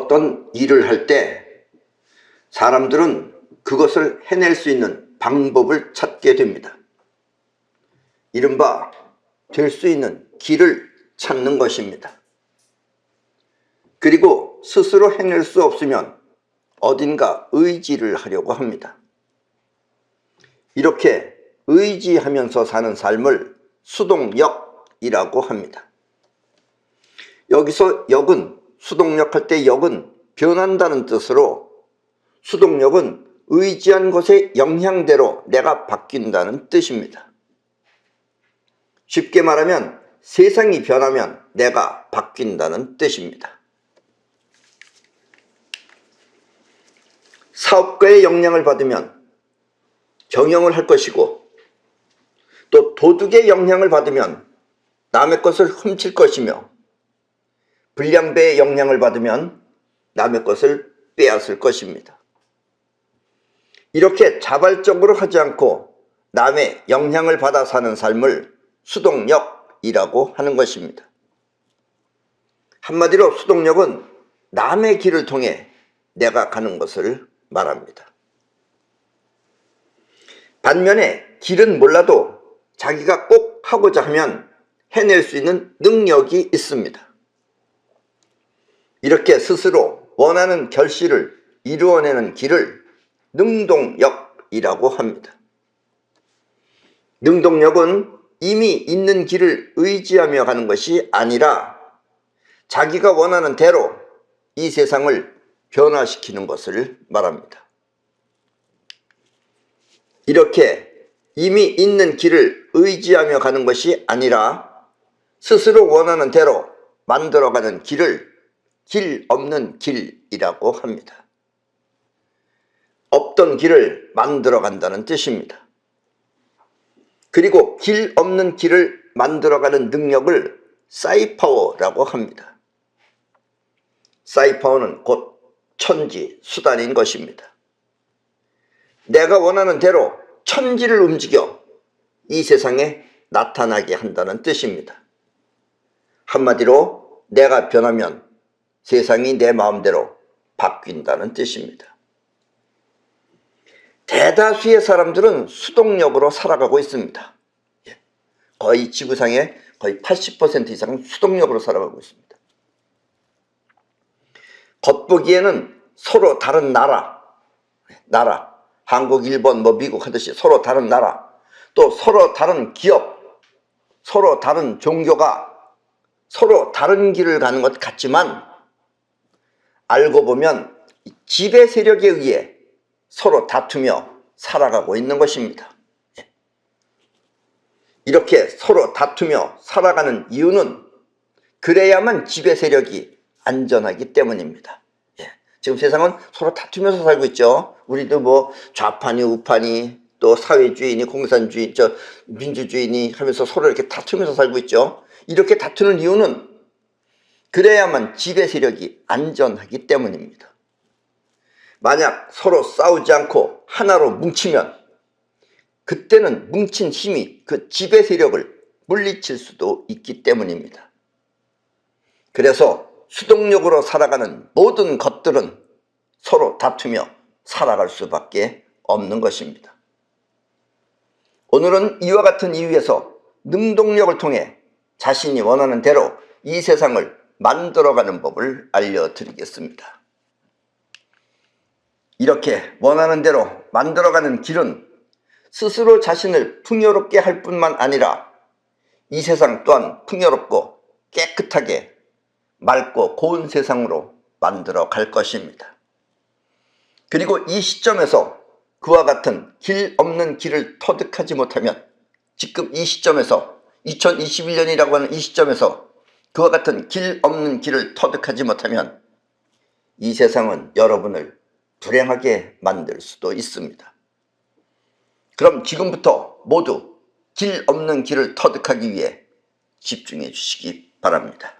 어떤 일을 할 때 사람들은 그것을 해낼 수 있는 방법을 찾게 됩니다. 이른바 될 수 있는 길을 찾는 것입니다. 그리고 스스로 해낼 수 없으면 어딘가 의지를 하려고 합니다. 이렇게 의지하면서 사는 삶을 수동역이라고 합니다. 여기서 역은, 수동역할 때 역은 변한다는 뜻으로, 수동역은 의지한 것의 영향대로 내가 바뀐다는 뜻입니다. 쉽게 말하면 세상이 변하면 내가 바뀐다는 뜻입니다. 사업가의 영향을 받으면 경영을 할 것이고, 또 도둑의 영향을 받으면 남의 것을 훔칠 것이며, 불량배의 영향을 받으면 남의 것을 빼앗을 것입니다. 이렇게 자발적으로 하지 않고 남의 영향을 받아 사는 삶을 수동역이라고 하는 것입니다. 한마디로 수동역은 남의 길을 통해 내가 가는 것을 말합니다. 반면에 길은 몰라도 자기가 꼭 하고자 하면 해낼 수 있는 능력이 있습니다. 이렇게 스스로 원하는 결실을 이루어내는 길을 능동역이라고 합니다. 능동역은 이미 있는 길을 의지하며 가는 것이 아니라 자기가 원하는 대로 이 세상을 변화시키는 것을 말합니다. 이렇게 이미 있는 길을 의지하며 가는 것이 아니라 스스로 원하는 대로 만들어가는 길을 길 없는 길이라고 합니다. 없던 길을 만들어 간다는 뜻입니다. 그리고 길 없는 길을 만들어가는 능력을 사이파워라고 합니다. 사이파워는 곧 천지, 수단인 것입니다. 내가 원하는 대로 천지를 움직여 이 세상에 나타나게 한다는 뜻입니다. 한마디로 내가 변하면 세상이 내 마음대로 바뀐다는 뜻입니다. 대다수의 사람들은 수동력으로 살아가고 있습니다. 거의 지구상의 거의 80% 이상은 수동력으로 살아가고 있습니다. 겉보기에는 서로 다른 나라, 한국, 일본, 미국 하듯이 서로 다른 나라, 또 서로 다른 기업, 서로 다른 종교가 서로 다른 길을 가는 것 같지만 알고 보면 지배 세력에 의해 서로 다투며 살아가고 있는 것입니다. 이렇게 서로 다투며 살아가는 이유는 그래야만 지배 세력이 안전하기 때문입니다. 지금 세상은 서로 다투면서 살고 있죠. 우리도 좌파니 우파니 또 사회주의니 공산주의, 민주주의니 하면서 서로 이렇게 다투면서 살고 있죠. 이렇게 다투는 이유는 그래야만 지배 세력이 안전하기 때문입니다. 만약 서로 싸우지 않고 하나로 뭉치면 그때는 뭉친 힘이 그 지배 세력을 물리칠 수도 있기 때문입니다. 그래서 수동력으로 살아가는 모든 것들은 서로 다투며 살아갈 수밖에 없는 것입니다. 오늘은 이와 같은 이유에서 능동력을 통해 자신이 원하는 대로 이 세상을 만들어가는 법을 알려드리겠습니다. 이렇게 원하는 대로 만들어가는 길은 스스로 자신을 풍요롭게 할 뿐만 아니라 이 세상 또한 풍요롭고 깨끗하게 맑고 고운 세상으로 만들어 갈 것입니다. 그리고 이 시점에서 그와 같은 길 없는 길을 터득하지 못하면, 지금 이 시점에서 2021년이라고 하는 이 시점에서 그와 같은 길 없는 길을 터득하지 못하면 이 세상은 여러분을 불행하게 만들 수도 있습니다. 그럼 지금부터 모두 길 없는 길을 터득하기 위해 집중해 주시기 바랍니다.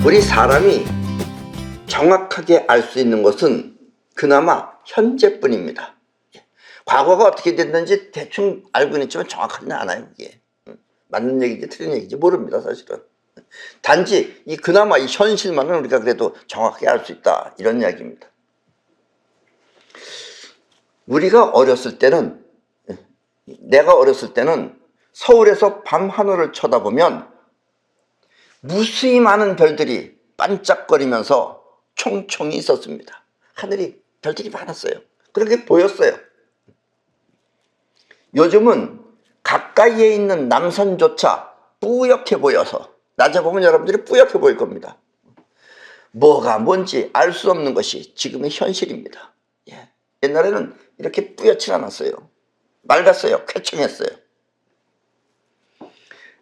우리 사람이 정확하게 알 수 있는 것은 그나마 현재뿐입니다. 과거가 어떻게 됐는지 대충 알고는 있지만 정확하지는 않아요. 그게 맞는 얘기인지 틀린 얘기인지 모릅니다, 사실은. 단지 그나마 이 현실만은 우리가 그래도 정확하게 알 수 있다, 이런 이야기입니다. 우리가 어렸을 때는, 내가 어렸을 때는 서울에서 밤 하늘을 쳐다보면 무수히 많은 별들이 반짝거리면서 총총이 있었습니다. 하늘이 별들이 많았어요. 그렇게 보였어요. 요즘은 가까이에 있는 남산조차 뿌옇게 보여서, 낮에 보면 여러분들이 뿌옇게 보일 겁니다. 뭐가 뭔지 알 수 없는 것이 지금의 현실입니다. 옛날에는 이렇게 뿌옇지 않았어요. 맑았어요. 쾌청했어요.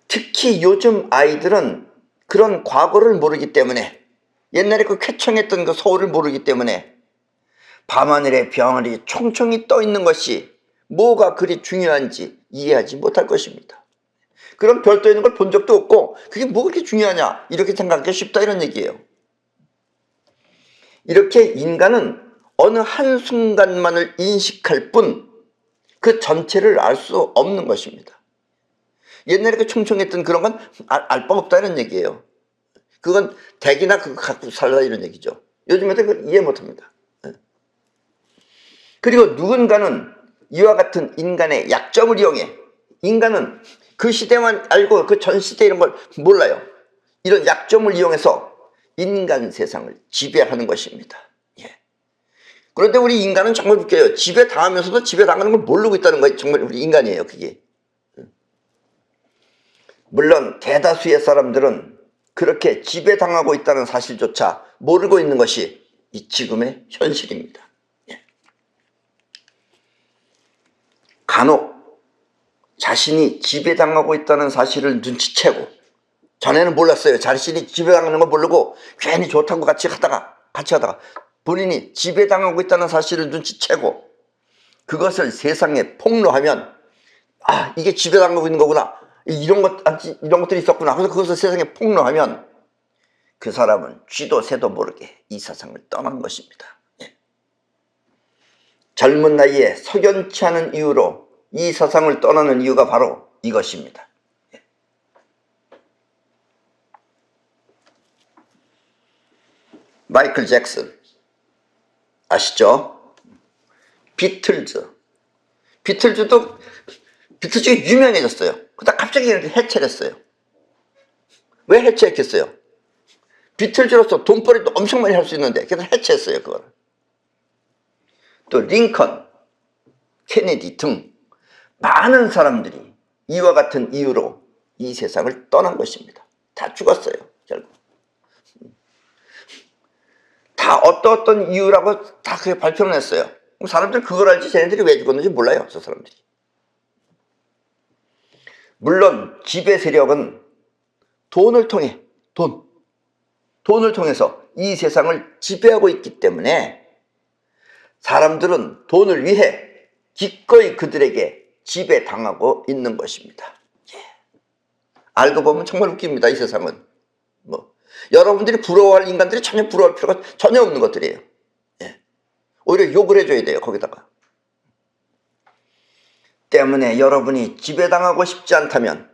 특히 요즘 아이들은 그런 과거를 모르기 때문에, 옛날에 그 쾌청했던 그 서울을 모르기 때문에 밤하늘에 병아리 총총이 떠 있는 것이 뭐가 그리 중요한지 이해하지 못할 것입니다. 그런 별 떠 있는 걸 본 적도 없고 그게 뭐가 그렇게 중요하냐, 이렇게 생각하기 쉽다, 이런 얘기예요. 이렇게 인간은 어느 한순간만을 인식할 뿐 그 전체를 알 수 없는 것입니다. 옛날에 그 총총했던 그런 건 알 바 없다, 이런 얘기예요. 그건 댁이나 그거 갖고 살라, 이런 얘기죠. 요즘에도 그걸 이해 못합니다. 그리고 누군가는 이와 같은 인간의 약점을 이용해, 인간은 그 시대만 알고 그 전 시대 이런 걸 몰라요. 이런 약점을 이용해서 인간 세상을 지배하는 것입니다. 그런데 우리 인간은 정말 웃겨요. 지배당하면서도 지배당하는 걸 모르고 있다는 거예요. 정말 우리 인간이에요, 그게. 물론 대다수의 사람들은 그렇게 지배당하고 있다는 사실조차 모르고 있는 것이 이 지금의 현실입니다. 간혹 자신이 지배당하고 있다는 사실을 눈치채고, 전에는 몰랐어요. 자신이 지배당하는 걸 모르고 괜히 좋다고 같이 하다가 본인이 지배당하고 있다는 사실을 눈치채고 그것을 세상에 폭로하면, 아, 이게 지배당하고 있는 거구나, 이런 것들이 있었구나. 그래서 그것을 세상에 폭로하면 그 사람은 쥐도 새도 모르게 이 세상을 떠난 것입니다. 젊은 나이에 석연치 않은 이유로 이 세상을 떠나는 이유가 바로 이것입니다. 마이클 잭슨 아시죠? 비틀즈가 유명해졌어요. 그러다 갑자기 해체를 했어요. 왜 해체했겠어요? 비틀즈로서 돈벌이도 엄청 많이 할 수 있는데 그래서 해체했어요, 그걸. 또 링컨, 케네디 등 많은 사람들이 이와 같은 이유로 이 세상을 떠난 것입니다. 다 죽었어요, 결국. 다 어떤 이유라고 다 그게 발표를 했어요. 사람들은 그걸 알지 쟤네들이 왜 죽었는지 몰라요, 저 사람들이. 물론 지배 세력은 돈을 통해서 이 세상을 지배하고 있기 때문에 사람들은 돈을 위해 기꺼이 그들에게 지배당하고 있는 것입니다. 알고 보면 정말 웃깁니다, 이 세상은. 여러분들이 부러워할 인간들이 전혀 부러워할 필요가 전혀 없는 것들이에요. 오히려 욕을 해줘야 돼요, 거기다가. 때문에 여러분이 지배당하고 싶지 않다면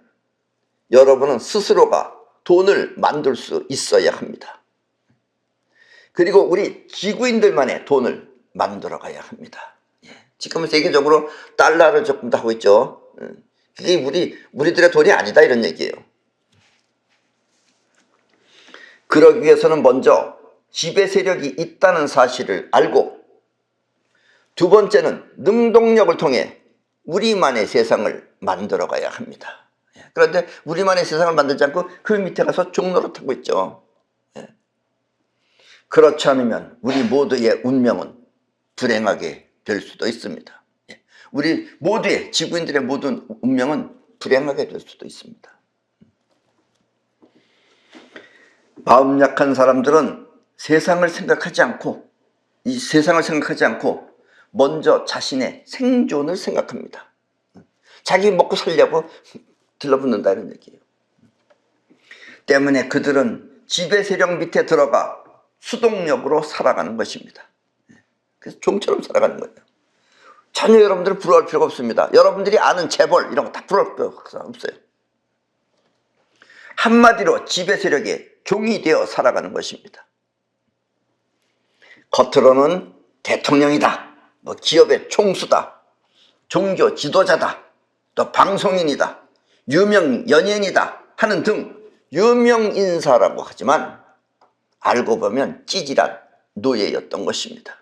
여러분은 스스로가 돈을 만들 수 있어야 합니다. 그리고 우리 지구인들만의 돈을 만들어 가야 합니다. 지금은 세계적으로 달러를 조금 더 하고 있죠. 그게 우리들의 돈이 아니다, 이런 얘기예요. 그러기 위해서는 먼저 지배 세력이 있다는 사실을 알고, 두 번째는 능동력을 통해 우리만의 세상을 만들어 가야 합니다. 그런데 우리만의 세상을 만들지 않고 그 밑에 가서 종노릇하고 있죠. 그렇지 않으면 우리 모두의 운명은 불행하게 될 수도 있습니다. 우리 모두의, 지구인들의 모든 운명은 불행하게 될 수도 있습니다. 마음 약한 사람들은 세상을 생각하지 않고 먼저 자신의 생존을 생각합니다. 자기 먹고 살려고 들러붙는다, 이런 얘기예요. 때문에 그들은 지배 세력 밑에 들어가 수동력으로 살아가는 것입니다. 그래서 종처럼 살아가는 거예요. 전혀 여러분들은 부러울 필요가 없습니다. 여러분들이 아는 재벌 이런 거 다 부러울 필요가 없어요. 한마디로 지배 세력의 종이 되어 살아가는 것입니다. 겉으로는 대통령이다, 뭐 기업의 총수다, 종교 지도자다, 또 방송인이다, 유명 연예인이다 하는 등 유명 인사라고 하지만 알고 보면 찌질한 노예였던 것입니다.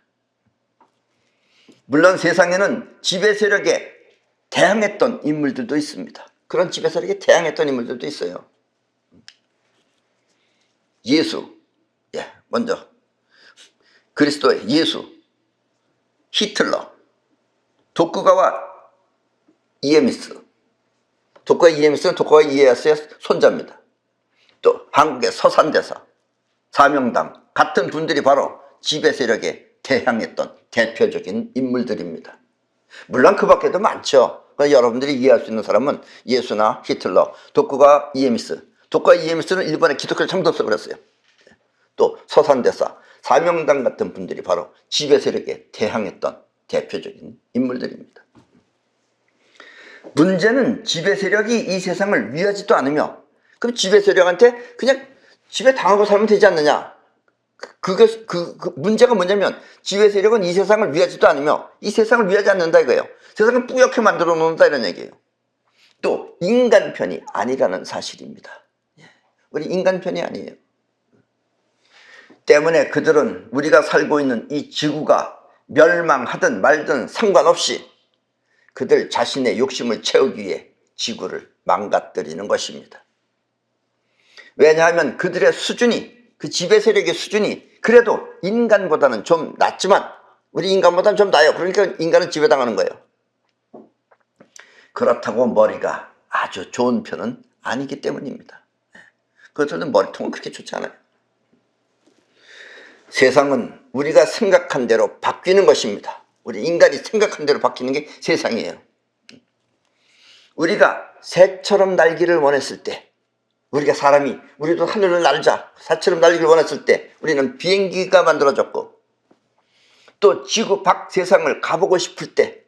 물론 세상에는 지배 세력에 대항했던 인물들도 있습니다. 그런 지배 세력에 대항했던 인물들도 있어요. 예수, 먼저 그리스도의 예수, 히틀러, 독구가와 이에미스. 독구가 이에미스는 독구가 이에야스의 손자입니다. 또 한국의 서산대사, 사명당 같은 분들이 바로 지배 세력에 대항했던 대표적인 인물들입니다. 물론 그 밖에도 많죠. 여러분들이 이해할 수 있는 사람은 예수나 히틀러, 독구가 이에미스. 독구가 이에미스는 일본의 기독교를 전부 없애버렸어요. 또 서산대사, 사명당 같은 분들이 바로 지배 세력에 대항했던 대표적인 인물들입니다. 문제는 지배 세력이 이 세상을 위하지도 않으며, 그럼 지배 세력한테 그냥 지배당하고 살면 되지 않느냐? 그 문제가 뭐냐면 지배 세력은 이 세상을 위하지도 않으며 이 세상을 위하지 않는다 이거예요. 세상을 뿌옇게 만들어 놓는다 이런 얘기예요. 또 인간 편이 아니라는 사실입니다. 우리 인간 편이 아니에요. 때문에 그들은 우리가 살고 있는 이 지구가 멸망하든 말든 상관없이 그들 자신의 욕심을 채우기 위해 지구를 망가뜨리는 것입니다. 왜냐하면 그들의 수준이, 그 지배 세력의 수준이 그래도 인간보다는 좀 낮지만 우리 인간보다는 좀 나아요. 그러니까 인간은 지배당하는 거예요. 그렇다고 머리가 아주 좋은 편은 아니기 때문입니다. 그들은 머리통은 그렇게 좋지 않아요. 세상은 우리가 생각한 대로 바뀌는 것입니다. 우리 인간이 생각한 대로 바뀌는 게 세상이에요. 우리가 새처럼 날기를 원했을 때, 우리도 하늘을 날자, 새처럼 날기를 원했을 때 우리는 비행기가 만들어졌고, 또 지구 밖 세상을 가보고 싶을 때,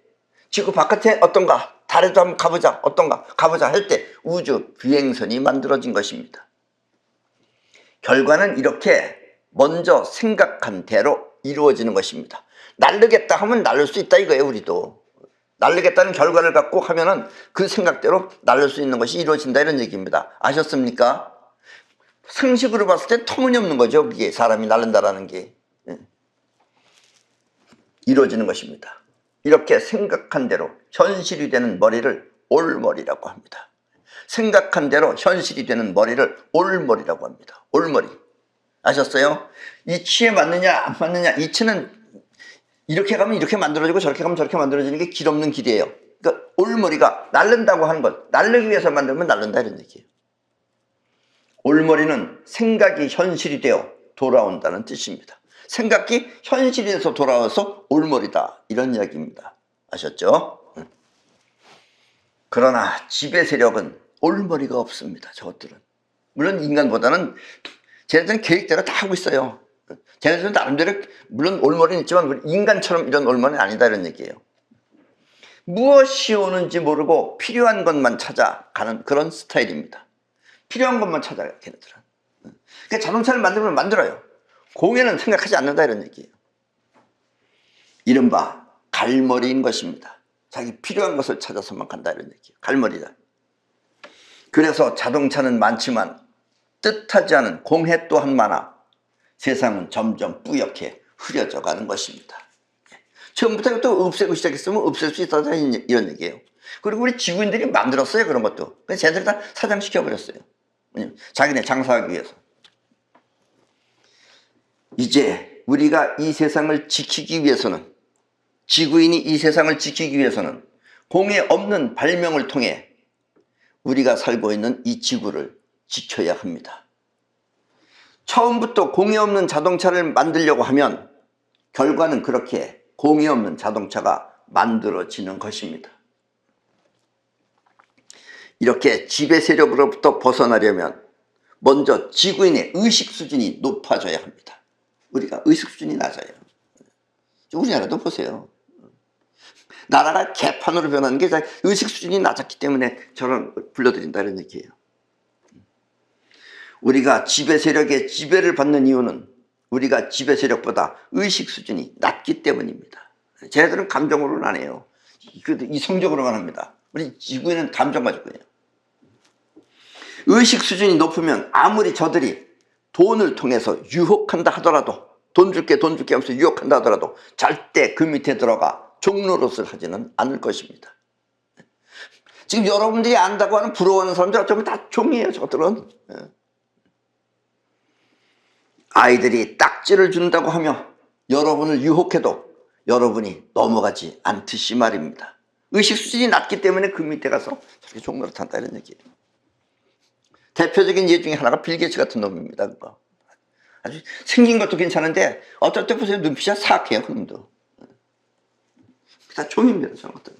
지구 바깥에 어떤가, 달에도 한번 가보자, 어떤가, 가보자 할 때 우주 비행선이 만들어진 것입니다. 결과는 이렇게 먼저 생각한 대로 이루어지는 것입니다. 날르겠다 하면 날를 수 있다 이거예요. 우리도 날르겠다는 결과를 갖고 하면은 그 생각대로 날를 수 있는 것이 이루어진다 이런 얘기입니다. 아셨습니까? 상식으로 봤을 때 터무니없는 거죠. 그게 사람이 날른다라는 게 이루어지는 것입니다. 이렇게 생각한 대로 현실이 되는 머리를 올머리라고 합니다. 생각한 대로 현실이 되는 머리를 올머리라고 합니다. 올머리. 아셨어요? 이치에 맞느냐 안 맞느냐, 이치는 이렇게 가면 이렇게 만들어지고 저렇게 가면 저렇게 만들어지는 게 길 없는 길이에요. 그러니까 올머리가 날른다고 하는 것, 날르기 위해서 만들면 날른다 이런 얘기예요. 올머리는 생각이 현실이 되어 돌아온다는 뜻입니다. 생각이 현실이 돼서 돌아와서 올머리다 이런 이야기입니다. 아셨죠? 그러나 지배 세력은 올머리가 없습니다. 저것들은. 물론 인간보다는 쟤네들은 계획대로 다 하고 있어요. 쟤네들은 나름대로 물론 올머리는 있지만 인간처럼 이런 올머리는 아니다 이런 얘기예요. 무엇이 오는지 모르고 필요한 것만 찾아가는 그런 스타일입니다. 필요한 것만 찾아가요. 걔네들은. 그러니까 자동차를 만들면 만들어요. 공에는 생각하지 않는다 이런 얘기예요. 이른바 갈머리인 것입니다. 자기 필요한 것을 찾아서만 간다 이런 얘기예요. 갈머리다. 그래서 자동차는 많지만 뜻하지 않은 공해 또한 많아 세상은 점점 뿌옇게 흐려져 가는 것입니다. 처음부터 또 없애고 시작했으면 없앨 수 있다 이런 얘기예요. 그리고 우리 지구인들이 만들었어요. 그런 것도. 그래서 쟤네들 다 사장시켜버렸어요. 자기네 장사하기 위해서. 이제 우리가 이 세상을 지키기 위해서는, 지구인이 이 세상을 지키기 위해서는 공해 없는 발명을 통해 우리가 살고 있는 이 지구를 지켜야 합니다. 처음부터 공해 없는 자동차를 만들려고 하면 결과는 그렇게 공해 없는 자동차가 만들어지는 것입니다. 이렇게 지배 세력으로부터 벗어나려면 먼저 지구인의 의식 수준이 높아져야 합니다. 우리가 의식 수준이 낮아요. 우리나라도 보세요. 나라가 개판으로 변하는 게 의식 수준이 낮았기 때문에 저를 불러드린다는 얘기예요. 우리가 지배 세력의 지배를 받는 이유는 우리가 지배 세력보다 의식 수준이 낮기 때문입니다. 쟤네들은 감정으로는 안 해요. 이성적으로만 합니다. 우리 지구인은 감정 가지고 해요. 의식 수준이 높으면 아무리 저들이 돈을 통해서 유혹한다 하더라도, 돈 줄게 하면서 유혹한다 하더라도 절대 그 밑에 들어가 종노릇을 하지는 않을 것입니다. 지금 여러분들이 안다고 하는 부러워하는 사람들 어쩌면 다 종이에요. 저들은. 아이들이 딱지를 준다고 하며 여러분을 유혹해도 여러분이 넘어가지 않듯이 말입니다. 의식 수준이 낮기 때문에 그 밑에 가서 저렇게 종노릇 한다 이런 얘기예요. 대표적인 예 중에 하나가 빌 게이츠 같은 놈입니다. 그거. 아주 생긴 것도 괜찮은데 어떨 때 보세요. 눈빛이 사악해요. 그 놈도. 다 종입니다. 저런 것들.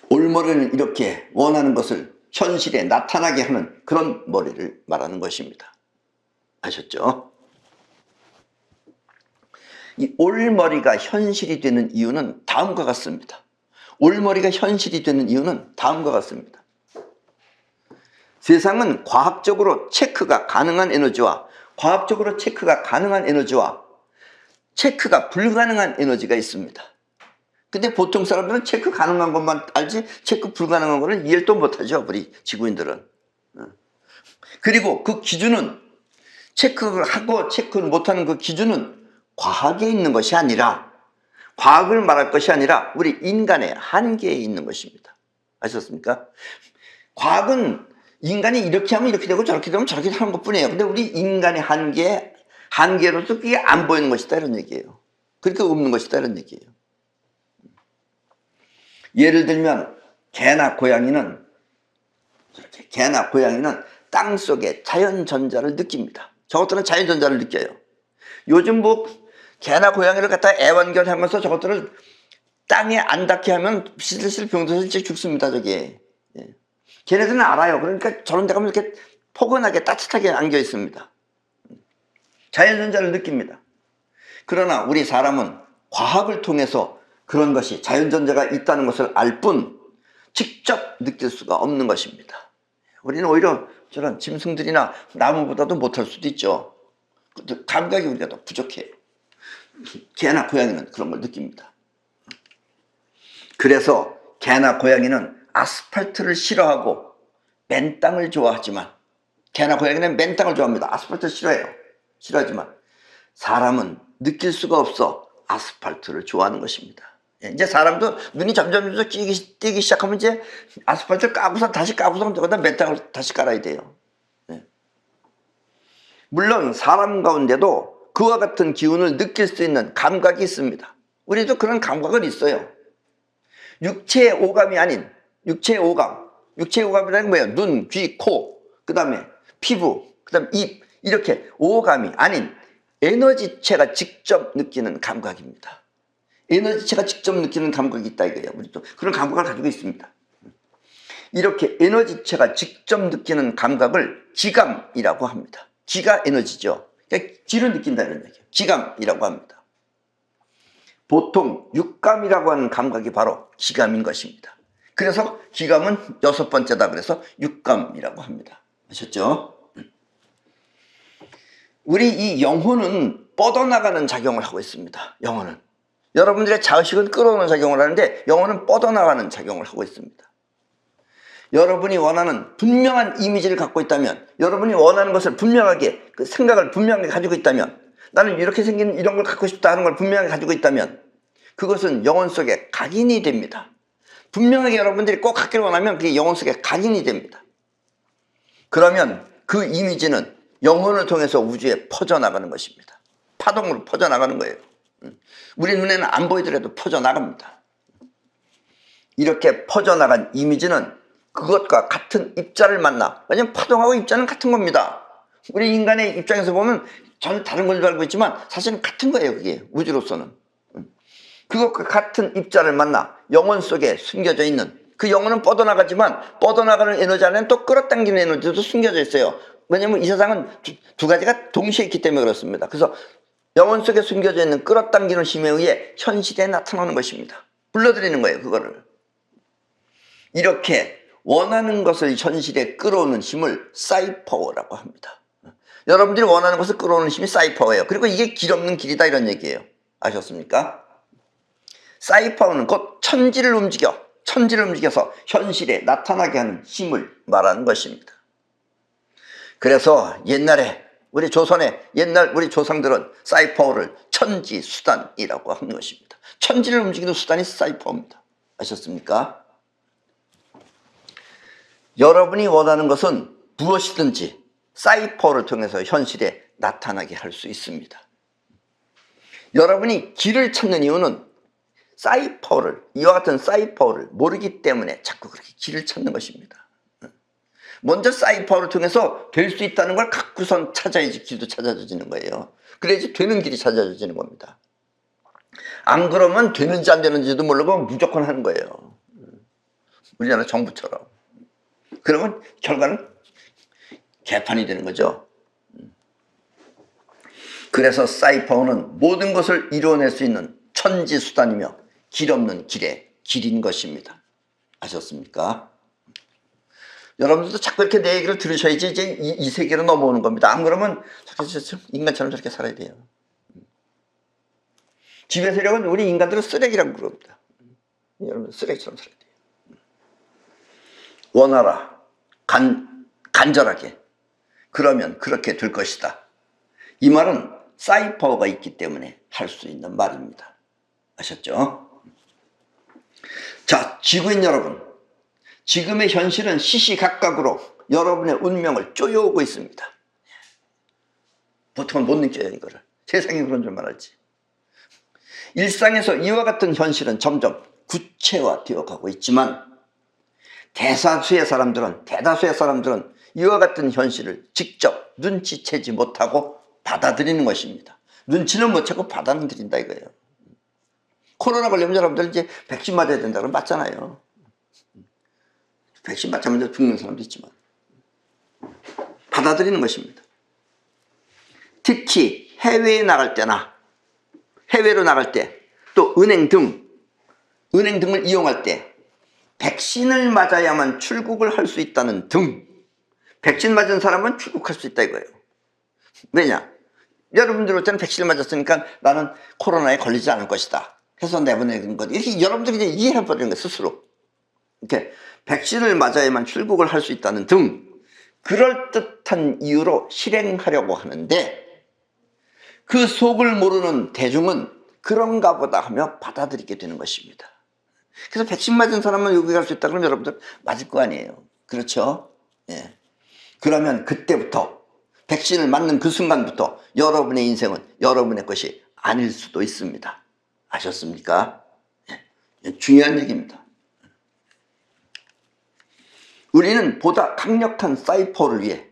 올머리는 이렇게 원하는 것을 현실에 나타나게 하는 그런 머리를 말하는 것입니다. 아셨죠? 이 올머리가 현실이 되는 이유는 다음과 같습니다. 올머리가 현실이 되는 이유는 다음과 같습니다. 세상은 과학적으로 체크가 가능한 에너지와 체크가 불가능한 에너지가 있습니다. 근데 보통 사람들은 체크 가능한 것만 알지 체크 불가능한 거는 이해를 또 못하죠. 우리 지구인들은. 그리고 그 기준은 체크를 하고 체크를 못하는 그 기준은 과학에 있는 것이 아니라, 과학을 말할 것이 아니라 우리 인간의 한계에 있는 것입니다. 아셨습니까? 과학은 인간이 이렇게 하면 이렇게 되고 저렇게 되면 저렇게 하는 것뿐이에요. 근데 우리 인간의 한계로서 그게 안 보이는 것이다 이런 얘기예요. 그러니까 없는 것이다 이런 얘기예요. 예를 들면 개나 고양이는 땅 속의 자연전자를 느낍니다. 저것들은 자연전자를 느껴요. 요즘 뭐 개나 고양이를 갖다 애완견하면서 저것들을 땅에 안 닿게 하면 실실 병들어서 일찍 죽습니다. 저게. 걔네들은 알아요. 그러니까 저런 데 가면 이렇게 포근하게 따뜻하게 안겨 있습니다. 자연전자를 느낍니다. 그러나 우리 사람은 과학을 통해서 그런 것이 자연전자가 있다는 것을 알 뿐 직접 느낄 수가 없는 것입니다. 우리는 오히려 저런 짐승들이나 나무보다도 못할 수도 있죠. 감각이 우리가 더 부족해요. 개나 고양이는 그런 걸 느낍니다. 그래서 개나 고양이는 아스팔트를 싫어하고 맨 땅을 좋아하지만, 개나 고양이는 맨 땅을 좋아합니다. 아스팔트를 싫어하지만 사람은 느낄 수가 없어 아스팔트를 좋아하는 것입니다. 이제 사람도 눈이 점점 띄기 시작하면 이제 아스팔트를 다시 까고서 저거다 맨 땅을 다시 깔아야 돼요. 물론 사람 가운데도 그와 같은 기운을 느낄 수 있는 감각이 있습니다. 우리도 그런 감각은 있어요. 육체의 오감이 아닌 육체의 오감이라는 게 뭐예요? 눈, 귀, 코, 그 다음에 피부, 그 다음에 입, 이렇게 오감이 아닌 에너지체가 직접 느끼는 감각입니다. 에너지체가 직접 느끼는 감각이 있다 이거예요. 우리도 그런 감각을 가지고 있습니다. 이렇게 에너지체가 직접 느끼는 감각을 기감이라고 합니다. 기가 에너지죠. 그러니까 기를 느낀다는 얘기예요. 기감이라고 합니다. 보통 육감이라고 하는 감각이 바로 기감인 것입니다. 그래서 기감은 6번째다 그래서 육감이라고 합니다. 아셨죠? 우리 이 영혼은 뻗어나가는 작용을 하고 있습니다. 영혼은. 여러분들의 자의식은 끌어오는 작용을 하는데 영혼은 뻗어나가는 작용을 하고 있습니다. 여러분이 원하는 분명한 이미지를 갖고 있다면, 여러분이 원하는 것을 분명하게, 그 생각을 분명하게 가지고 있다면, 나는 이렇게 생긴 이런 걸 갖고 싶다 하는 걸 분명하게 가지고 있다면 그것은 영혼 속에 각인이 됩니다. 분명하게 여러분들이 꼭 갖기를 원하면 그게 영혼 속에 각인이 됩니다. 그러면 그 이미지는 영혼을 통해서 우주에 퍼져나가는 것입니다. 파동으로 퍼져나가는 거예요. 우리 눈에는 안 보이더라도 퍼져나갑니다. 이렇게 퍼져나간 이미지는 그것과 같은 입자를 만나, 왜냐하면 파동하고 입자는 같은 겁니다. 우리 인간의 입장에서 보면 전혀 다른 걸 알고 있지만 사실은 같은 거예요. 그게 우주로서는. 그것과 같은 입자를 만나 영혼 속에 숨겨져 있는 그 영혼은 뻗어나가지만 뻗어나가는 에너지 안에는 또 끌어당기는 에너지도 숨겨져 있어요. 왜냐면 이 세상은 두 가지가 동시에 있기 때문에 그렇습니다. 그래서 영혼 속에 숨겨져 있는 끌어당기는 힘에 의해 현실에 나타나는 것입니다. 불러들이는 거예요, 그거를. 이렇게 원하는 것을 현실에 끌어오는 힘을 사이퍼라고 합니다. 여러분들이 원하는 것을 끌어오는 힘이 사이퍼예요. 그리고 이게 길 없는 길이다 이런 얘기예요. 아셨습니까? 사이퍼는 곧 천지를 움직여서 현실에 나타나게 하는 힘을 말하는 것입니다. 그래서 옛날에 우리 조선의 옛날 우리 조상들은 사이퍼를 천지수단이라고 하는 것입니다. 천지를 움직이는 수단이 사이퍼입니다. 아셨습니까? 여러분이 원하는 것은 무엇이든지 사이퍼를 통해서 현실에 나타나게 할 수 있습니다. 여러분이 길을 찾는 이유는 이와 같은 사이퍼를 모르기 때문에 자꾸 그렇게 길을 찾는 것입니다. 먼저 사이퍼를 통해서 될 수 있다는 걸 갖고선 찾아야지 길도 찾아져지는 거예요. 그래야지 되는 길이 찾아져지는 겁니다. 안 그러면 되는지 안 되는지도 모르고 무조건 하는 거예요. 우리나라 정부처럼. 그러면 결과는 개판이 되는 거죠. 그래서 사이퍼는 모든 것을 이루어낼 수 있는 천지수단이며 길 없는 길인 것입니다. 아셨습니까? 여러분들도 자꾸 이렇게 내 얘기를 들으셔야지 이제 이 세계로 넘어오는 겁니다. 안 그러면 인간처럼 저렇게 살아야 돼요. 지배 세력은 우리 인간들은 쓰레기라고 부릅니다. 여러분 쓰레기처럼 살아야 돼요. 원하라. 간절하게. 그러면 그렇게 될 것이다. 이 말은 사이퍼가 있기 때문에 할 수 있는 말입니다. 아셨죠? 자, 지구인 여러분. 지금의 현실은 시시각각으로 여러분의 운명을 쪼여오고 있습니다. 보통은 못 느껴요, 이거를. 세상이 그런 줄만 알지. 일상에서 이와 같은 현실은 점점 구체화되어 가고 있지만 대다수의 사람들은 이와 같은 현실을 직접 눈치채지 못하고 받아들이는 것입니다. 눈치는 못 채고 받아들인다 이거예요. 코로나 걸리면 여러분들 이제 백신 맞아야 된다고 맞잖아요. 백신 맞자면 죽는 사람도 있지만 받아들이는 것입니다. 특히 해외로 나갈 때 또 은행 등을 이용할 때 백신을 맞아야만 출국을 할 수 있다는 등 백신 맞은 사람은 출국할 수 있다 이거예요. 왜냐? 여러분들 올 때는 백신을 맞았으니까 나는 코로나에 걸리지 않을 것이다 해서 내보내는 것. 이렇게 여러분들이 이제 이해해버리는 거예요, 스스로. 이렇게 백신을 맞아야만 출국을 할 수 있다는 등 그럴듯한 이유로 실행하려고 하는데 그 속을 모르는 대중은 그런가 보다 하며 받아들이게 되는 것입니다. 그래서 백신 맞은 사람은 여기 갈 수 있다 그러면 여러분들 맞을 거 아니에요. 그렇죠? 예. 그러면 그때부터 백신을 맞는 그 순간부터 여러분의 인생은 여러분의 것이 아닐 수도 있습니다. 아셨습니까? 예. 중요한 얘기입니다. 우리는 보다 강력한 사이퍼를 위해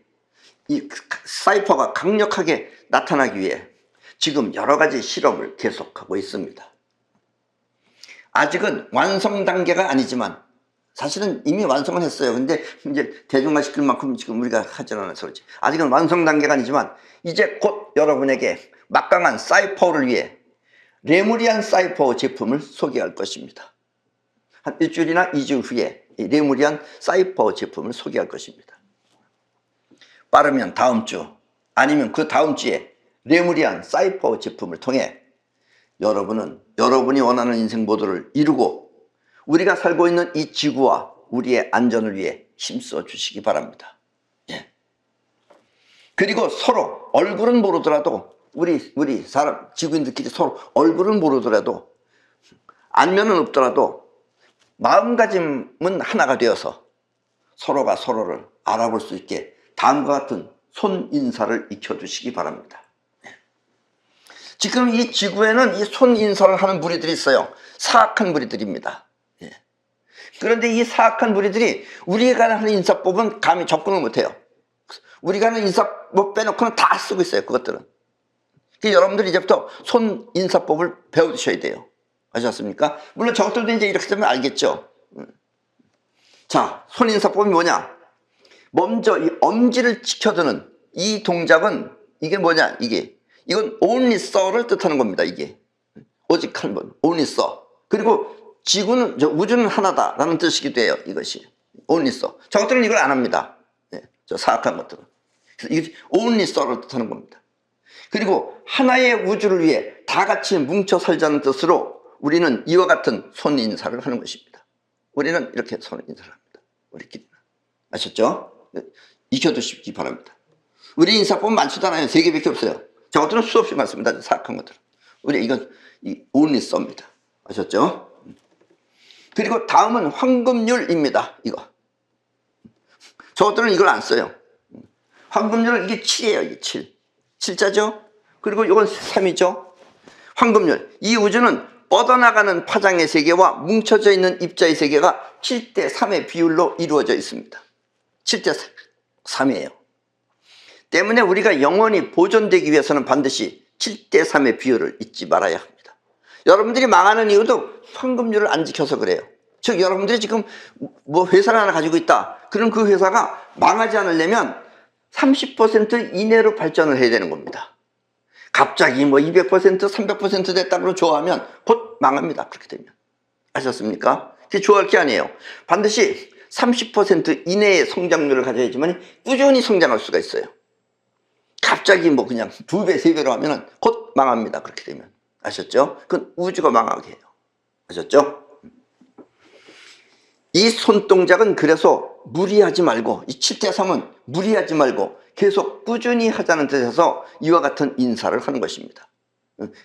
이 사이퍼가 강력하게 나타나기 위해 지금 여러 가지 실험을 계속하고 있습니다. 아직은 완성 단계가 아니지만 사실은 이미 완성은 했어요. 근데 이제 대중화시킬 만큼 지금 우리가 하지 않아서 그렇지. 아직은 완성 단계가 아니지만 이제 곧 여러분에게 막강한 사이퍼를 위해 레무리안 사이퍼 제품을 소개할 것입니다. 한 일주일이나 2주 후에 이 레무리안 사이퍼 제품을 소개할 것입니다. 빠르면 다음 주 아니면 그 다음 주에 레무리안 사이퍼 제품을 통해 여러분이 원하는 인생 모두를 이루고 우리가 살고 있는 이 지구와 우리의 안전을 위해 힘써 주시기 바랍니다. 예. 그리고 서로 얼굴은 모르더라도 우리 사람 지구인들끼리 서로 얼굴은 모르더라도 안면은 없더라도 마음가짐은 하나가 되어서 서로가 서로를 알아볼 수 있게 다음과 같은 손인사를 익혀주시기 바랍니다. 지금 이 지구에는 이 손인사를 하는 무리들이 있어요. 사악한 무리들입니다. 예. 그런데 이 사악한 무리들이 우리가 하는 인사법은 감히 접근을 못해요. 우리가 하는 인사법 빼놓고는 다 쓰고 있어요. 그것들은. 여러분들이 이제부터 손인사법을 배워두셔야 돼요. 아셨습니까? 물론 저것들도 이제 이렇게 되면 알겠죠. 자, 손인사법이 뭐냐? 먼저 이 엄지를 지켜드는 이 동작은 이게 뭐냐? 이건 only so를 뜻하는 겁니다. 이게 오직 한 번, only so. 그리고 지구는 우주는 하나다라는 뜻이기도 해요. 이것이 only so. 저것들은 이걸 안 합니다. 네, 저 사악한 것들은. 그래서 이게 only so를 뜻하는 겁니다. 그리고 하나의 우주를 위해 다 같이 뭉쳐 살자는 뜻으로 우리는 이와 같은 손인사를 하는 것입니다. 우리는 이렇게 손인사를 합니다. 우리끼리. 아셨죠? 익혀두시기 바랍니다. 우리 인사법은 많지도 않아요. 3개밖에 없어요. 저것들은 수없이 많습니다. 사악한 것들은. 우리 이건 only so입니다. 아셨죠? 그리고 다음은 황금률입니다. 이거. 저것들은 이걸 안 써요. 황금률은 이게 7이에요. 이게 7. 7자죠? 그리고 이건 3이죠? 황금률. 이 우주는 뻗어나가는 파장의 세계와 뭉쳐져 있는 입자의 세계가 7대3의 비율로 이루어져 있습니다. 7대3이에요. 때문에 우리가 영원히 보존되기 위해서는 반드시 7대3의 비율을 잊지 말아야 합니다. 여러분들이 망하는 이유도 황금률을 안 지켜서 그래요. 즉 여러분들이 지금 뭐 회사를 하나 가지고 있다. 그럼 그 회사가 망하지 않으려면 30% 이내로 발전을 해야 되는 겁니다. 갑자기 뭐 200%, 300% 됐다고 좋아하면 곧 망합니다. 그렇게 되면. 아셨습니까? 그게 좋아할 게 아니에요. 반드시 30% 이내의 성장률을 가져야지만 꾸준히 성장할 수가 있어요. 갑자기 뭐 그냥 2배, 3배로 하면 곧 망합니다. 그렇게 되면. 아셨죠? 그건 우주가 망하게 해요. 아셨죠? 이 손동작은 그래서 무리하지 말고, 이 7대3은 무리하지 말고 계속 꾸준히 하자는 뜻에서 이와 같은 인사를 하는 것입니다.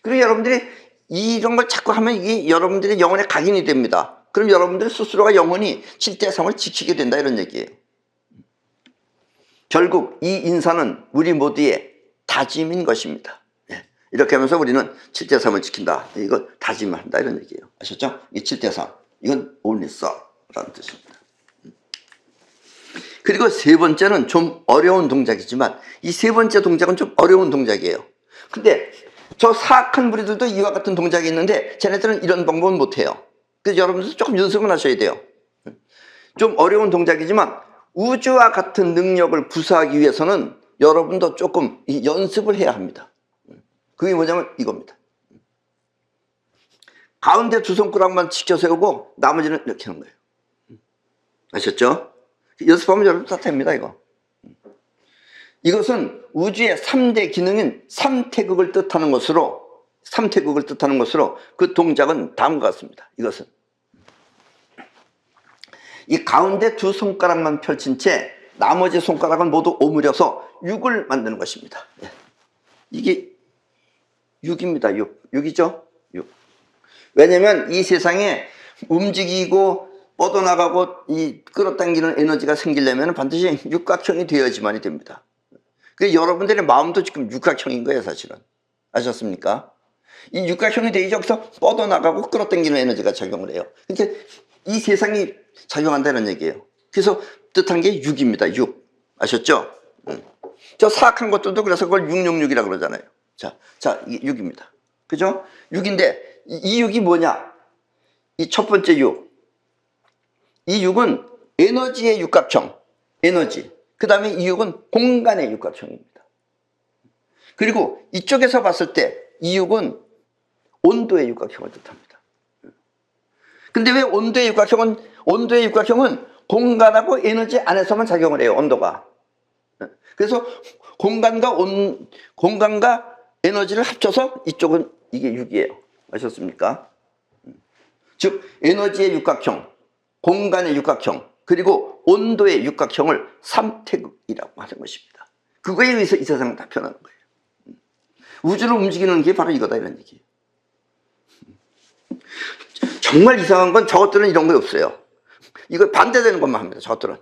그리고 여러분들이 이런 걸 자꾸 하면 이게 여러분들의 영혼의 각인이 됩니다. 그럼 여러분들 스스로가 영혼이 7대3을 지키게 된다 이런 얘기예요. 결국 이 인사는 우리 모두의 다짐인 것입니다. 이렇게 하면서 우리는 7대3을 지킨다. 이거 다짐을 한다 이런 얘기예요. 아셨죠? 이 7대3. 이건 only so 라는 뜻입니다. 그리고 세 번째는 좀 어려운 동작이지만 이 세 번째 동작은 좀 어려운 동작이에요. 근데 저 사악한 무리들도 이와 같은 동작이 있는데 쟤네들은 이런 방법은 못해요. 그래서 여러분들 조금 연습을 하셔야 돼요. 좀 어려운 동작이지만 우주와 같은 능력을 부사하기 위해서는 여러분도 조금 연습을 해야 합니다. 그게 뭐냐면 이겁니다. 가운데 두 손가락만 지켜 세우고 나머지는 이렇게 하는 거예요. 아셨죠? 연습하면 여러분 다 됩니다. 이것은 우주의 3대 기능인 삼태극을 뜻하는 것으로 그 동작은 다음과 같습니다. 이것은 이 가운데 두 손가락만 펼친 채 나머지 손가락은 모두 오므려서 6을 만드는 것입니다. 이게 6입니다. 6이죠? 6. 왜냐면 이 세상에 움직이고 뻗어나가고 이 끌어당기는 에너지가 생기려면 반드시 육각형이 되어야지만이 됩니다. 그래서 여러분들의 마음도 지금 육각형인 거예요, 사실은. 아셨습니까? 이 육각형이 되기 전부터 뻗어나가고 끌어당기는 에너지가 작용을 해요. 그러니까 이 세상이 작용한다는 얘기예요. 그래서 뜻한 게 6입니다. 6. 아셨죠? 저 사악한 것들도 그래서 그걸 666이라고 그러잖아요. 자, 이게 6입니다. 그죠? 6인데 이 6이 뭐냐? 이 첫 번째 6. 이 6은 에너지의 육각형, 에너지. 그 다음에 이 6은 공간의 육각형입니다. 그리고 이쪽에서 봤을 때 이 6은 온도의 육각형을 뜻합니다. 근데 왜 온도의 육각형은 공간하고 에너지 안에서만 작용을 해요, 온도가. 그래서 공간과 에너지를 합쳐서 이쪽은 이게 6이에요. 아셨습니까? 즉, 에너지의 육각형, 공간의 육각형, 그리고 온도의 육각형을 삼태극이라고 하는 것입니다. 그거에 의해서 이 세상을 다 표현하는 거예요. 우주를 움직이는 게 바로 이거다 이런 얘기예요. 정말 이상한 건 저것들은 이런 거 없어요. 이거 반대되는 것만 합니다. 저것들은.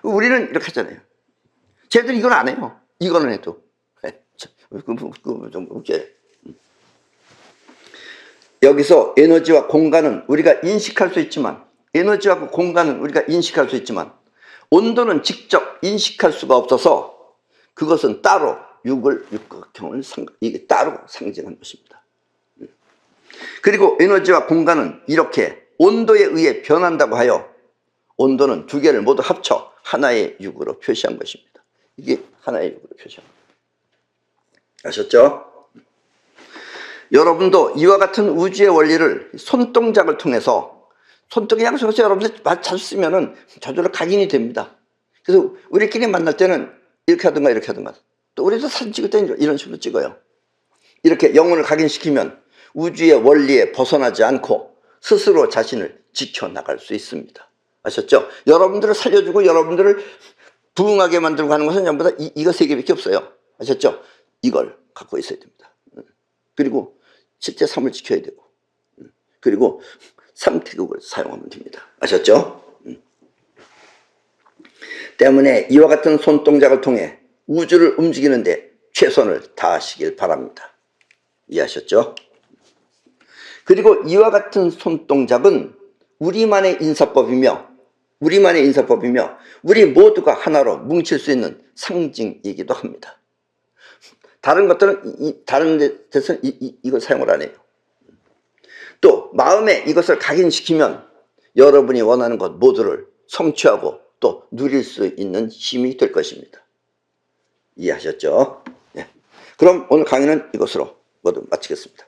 우리는 이렇게 하잖아요. 쟤들 이건 안 해요. 이거는 해도. 좀 웃겨요. 여기서 에너지와 공간은 우리가 인식할 수 있지만 온도는 직접 인식할 수가 없어서 그것은 따로 육각형을 이게 따로 상징하는 것입니다. 그리고 에너지와 공간은 이렇게 온도에 의해 변한다고 하여 온도는 두 개를 모두 합쳐 하나의 육으로 표시한 것입니다. 이게 하나의 육으로 표시한 겁니다. 아셨죠? 여러분도 이와 같은 우주의 원리를 손동작을 통해서, 손동작을 통해서 여러분들 자주 쓰면은 저절로 각인이 됩니다. 그래서 우리끼리 만날 때는 이렇게 하든가 이렇게 하든가, 또 우리도 사진 찍을 때는 이런 식으로 찍어요. 이렇게 영혼을 각인시키면 우주의 원리에 벗어나지 않고 스스로 자신을 지켜나갈 수 있습니다. 아셨죠? 여러분들을 살려주고 여러분들을 부흥하게 만들고 하는 것은 전부 다 이거 세 개밖에 없어요. 아셨죠? 이걸 갖고 있어야 됩니다. 그리고 실제 삶을 지켜야 되고, 그리고 삼태국을 사용하면 됩니다. 아셨죠? 때문에 이와 같은 손동작을 통해 우주를 움직이는데 최선을 다하시길 바랍니다. 이해하셨죠? 그리고 이와 같은 손동작은 우리만의 인사법이며 우리 모두가 하나로 뭉칠 수 있는 상징이기도 합니다. 다른 것들은 다른 데서는 이걸 사용을 안 해요. 또 마음에 이것을 각인시키면 여러분이 원하는 것 모두를 성취하고 또 누릴 수 있는 힘이 될 것입니다. 이해하셨죠? 네. 그럼 오늘 강의는 이것으로 모두 마치겠습니다.